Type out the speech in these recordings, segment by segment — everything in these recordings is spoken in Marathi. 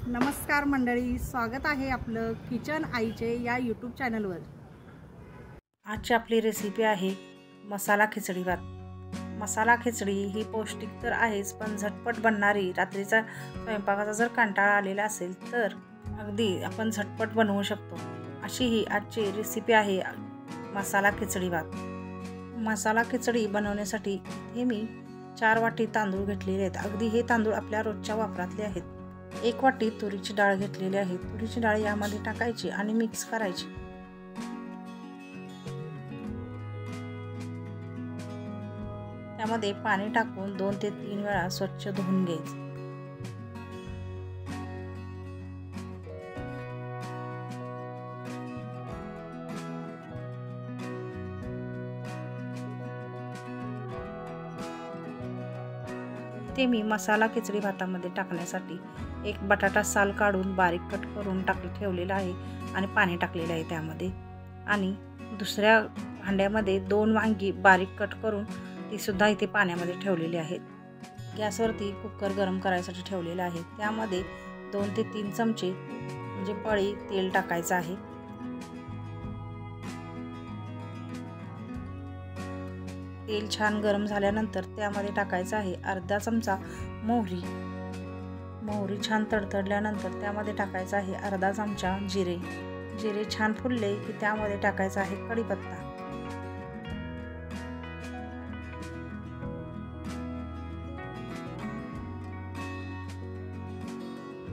नमस्कार मंडळी, स्वागत आहे आपलं किचन आईचे या यूट्यूब चॅनलवर। आजची आपली रेसिपी आहे मसाला खिचडी भात। मसाला खिचडी ही पौष्टिक तर आहेच, पण झटपट बनणारी, रात्रीचा स्वयंपाकाचा जर कंटाळा आलेला असेल तर अगदी आपण झटपट बनवू शकतो अशी ही आजची रेसिपी आहे मसाला खिचडी भात। मसाला खिचडी बनवण्यासाठी हे मी 4 वाटी तांदूळ घेतलेले आहेत। अगदी हे तांदूळ आपल्या रोजच्या वापरातले आहेत। 1 वाटी तुरीची डाळ घेतलेली आहे। तुरीची डाळ यामध्ये टाकायची आणि मिक्स करायची। त्यामध्ये पाणी टाकून 2 ते 3 वेळा स्वच्छ धुवून घ्यायचे। ते मी मसाला खिचडी भातामध्ये टाकण्यासाठी एक बटाटा साल काढून बारीक कट करून ठेवलेला आहे आणि पाणी टाकलेले आहे त्यामध्ये। आणि दुसऱ्या भांड्यामध्ये 2 वांगी बारीक कट करून ती सुद्धा इथे पाण्यामध्ये ठेवलेली आहेत। गॅसवरती कुकर गरम करायसाठी ठेवलेला आहे। त्यामध्ये 2 ते 3 चमचे म्हणजे पळी तेल टाकायचं आहे। तेल छान गरम झाल्यानंतर त्यामध्ये टाकायचं आहे अर्धा चमचा मोहरी। मोहरी छान तडतडल्यानंतर त्यामध्ये टाकायचं आहे अर्धा चमचा जिरे। जिरे छान फुलले की त्यामध्ये टाकायचा आहे कढीपत्ता।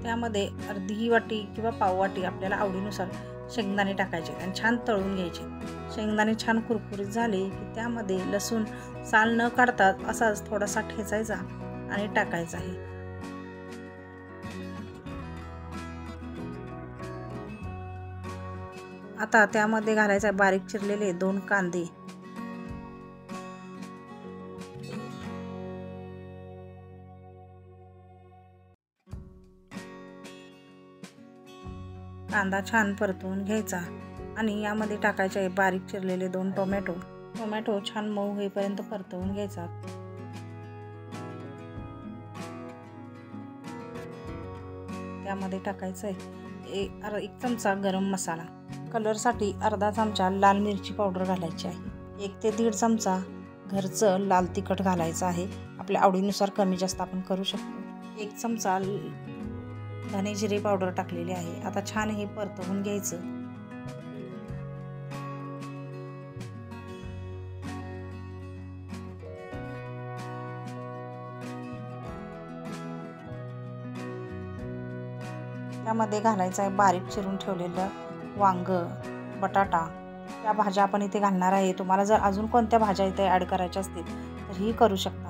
त्यामध्ये अर्धी वाटी किंवा पाव वाटी आपल्याला आवडीनुसार शेंगदाणे टाकायचे आणि छान तळून घ्यायचे। शेंगदाणे छान कुरकुरीत झाले की त्यामध्ये लसूण साल न काढता असाच थोडासा ठेचायचा आणि टाकायचा आहे। आता त्यामध्ये घालायचा बारीक चिरलेले 2 कांदे। कांदा छान परतवून घ्यायचा आणि यामध्ये टाकायचे आहे बारीक चिरलेले 2 टोमॅटो। टोमॅटो छान मऊ होईपर्यंत परतवून घ्यायचा। त्यामध्ये टाकायचं आहे 1 चमचा गरम मसाला। कलरसाठी अर्धा चमचा लाल मिरची पावडर घालायची आहे। 1 ते 1.5 चमचा घरचं लाल तिखट घालायचं आहे। आपल्या आवडीनुसार कमी जास्त आपण करू शकतो। 1 चमचा धने जिरे पावडर टाकलेली आहे। आता छान हे परतवून घ्यायचं। त्यामध्ये घालायचं आहे बारीक चिरून ठेवलेलं वांग, बटाटा। या भाज्या आपण इथे घालणार आहे। तुम्हाला जर अजून कोणत्या भाज्या इथे ॲड करायच्या असतील तर ही करू शकता।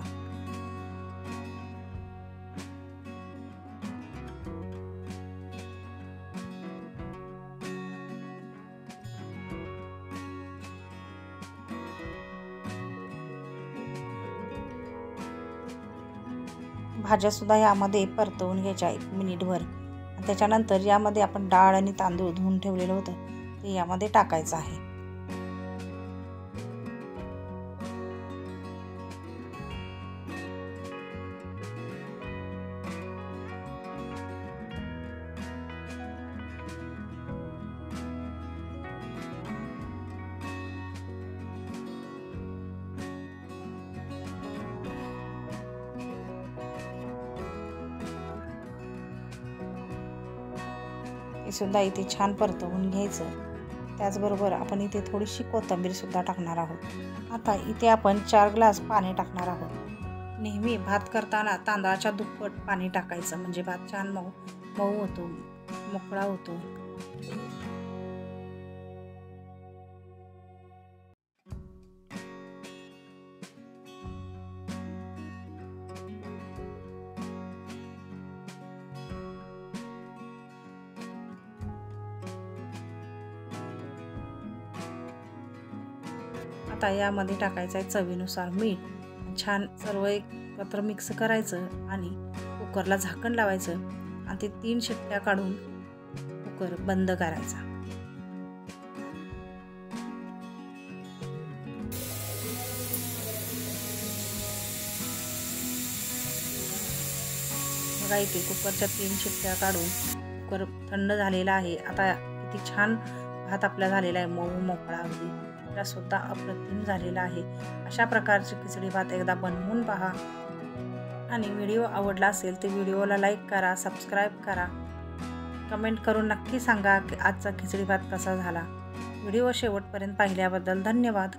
भाज्या सुद्धा यामध्ये परतवून घ्यायच्या 1 मिनिटभर। त्याच्यानंतर यामध्ये आपण डाळ आणि तांदूळ धुवून ठेवलेलं होतं ते यामध्ये टाकायचं आहे। हे सुद्धा इथे छान परतवून घ्यायचं। त्याचबरोबर आपण इथे थोडीशी कोथिंबीर सुद्धा टाकणार आहोत। आता इथे आपण 4 ग्लास पाणी टाकणार आहोत। नेहमी भात करताना तांदळाच्या दुप्पट पाणी टाकायचं, म्हणजे भात छान मऊ होतो, मोकळा होतो। आता यामध्ये टाकायचं आहे चवीनुसार मीठ। छान सर्व एकत्र मिक्स करायचं आणि कुकरला झाकण लावायचं आणि ते 3 शिट्ट्या काढून कुकर बंद करायचा। बघा इथे कुकरच्या 3 शिट्ट्या काढून कुकर थंड झालेला आहे. आता किती छान भात आपला झालेला आहे, मऊ मोकळा अगदी. त्यासुद्धा अप्रतिम झालेला आहे. अशा प्रकारची खिचडी भात एकदा बनवून पहा आणि व्हिडिओ आवडला असेल तर व्हिडिओला लाईक करा, सबस्क्राईब करा, कमेंट करून नक्की सांगा की आजचा खिचडी भात कसा झाला. व्हिडिओ शेवटपर्यंत पाहिल्याबद्दल धन्यवाद.